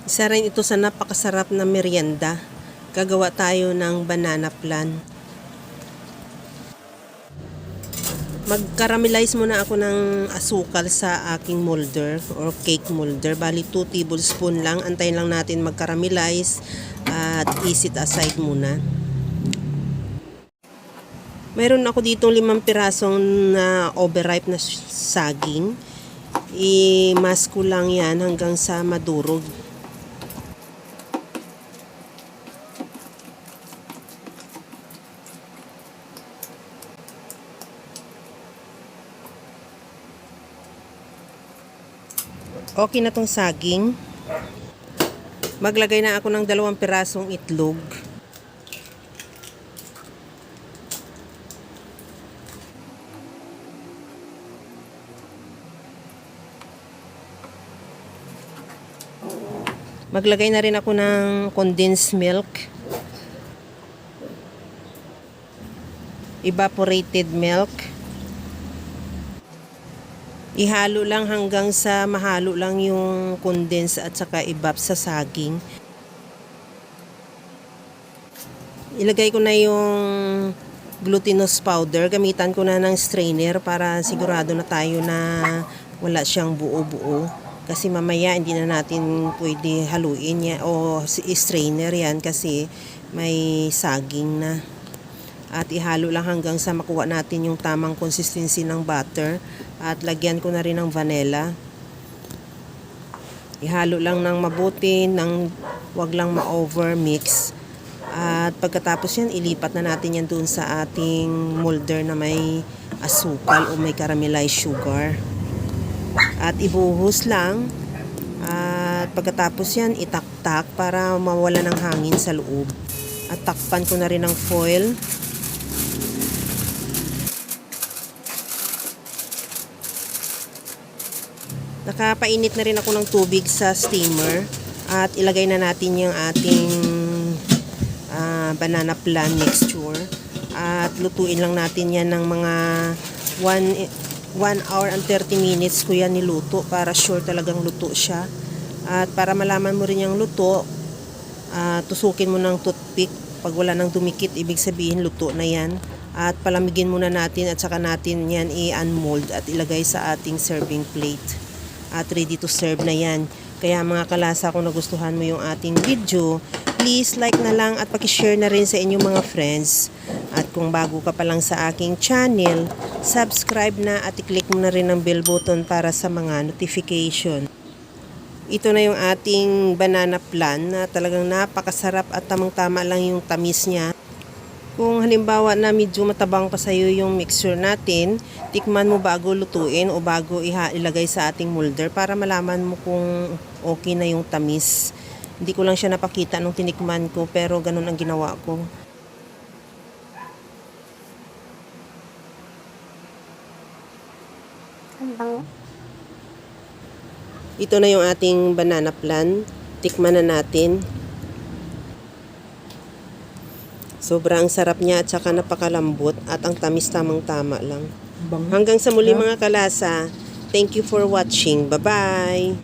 Isa rin ito sa napakasarap na merienda. Gagawa tayo ng banana plan. Mag-caramelize muna ako ng asukal sa aking molder or cake molder. Bali 2 tablespoon lang. Antayin lang natin mag-caramelize at isit aside muna. Mayroon ako dito 5 pirasong na overripe na saging. I-mask ko lang yan hanggang sa madurog. Okay na tong saging. Maglagay na ako ng 2 pirasong itlog. Maglagay na rin ako ng condensed milk. Evaporated milk. Ihalo lang hanggang sa mahalo lang yung condense at saka evap sa saging. Ilagay ko na yung glutinous powder. Gamitan ko na ng strainer para sigurado na tayo na wala siyang buo-buo. Kasi mamaya hindi na natin pwede haluin yan o strainer yan kasi may saging na. At ihalo lang hanggang sa makuha natin yung tamang consistency ng butter. At lagyan ko na rin ng vanilla. Ihalo lang ng mabuti, wag lang ma-over mix. At pagkatapos yan, ilipat na natin yan doon sa ating molder na may asukal o may caramelized sugar. At ibuhos lang. At pagkatapos yan, itaktak para mawala ng hangin sa loob. At takpan ko na rin ng foil. Nakapainit na rin ako ng tubig sa steamer at ilagay na natin yung ating banana plan mixture at lutuin lang natin yan ng mga 1 hour and 30 minutes ko yan niluto para sure talagang luto siya. At para malaman mo rin yung luto, tusukin mo ng toothpick. Pag wala nang dumikit, ibig sabihin luto na yan. At palamigin muna natin at saka natin yan i-unmold at ilagay sa ating serving plate. At ready to serve na yan. Kaya mga kalasa, kung nagustuhan mo yung ating video, please like na lang at pakishare na rin sa inyong mga friends. At kung bago ka pa lang sa aking channel, subscribe na at i-click mo na rin ang bell button para sa mga notification. Ito na yung ating banana plan na talagang napakasarap at tamang-tama lang yung tamis niya. Kung halimbawa na medyo matabang pa sa'yo yung mixture natin, tikman mo bago lutuin o bago ilagay sa ating molder para malaman mo kung okay na yung tamis. Hindi ko lang siya napakita nung tinikman ko pero ganun ang ginawa ko. Ito na yung ating banana plan. Tikman na natin. Sobrang sarap niya at saka napakalambot at ang tamis tamang-tama lang. Hanggang sa muli mga kalasa. Thank you for watching. Bye-bye!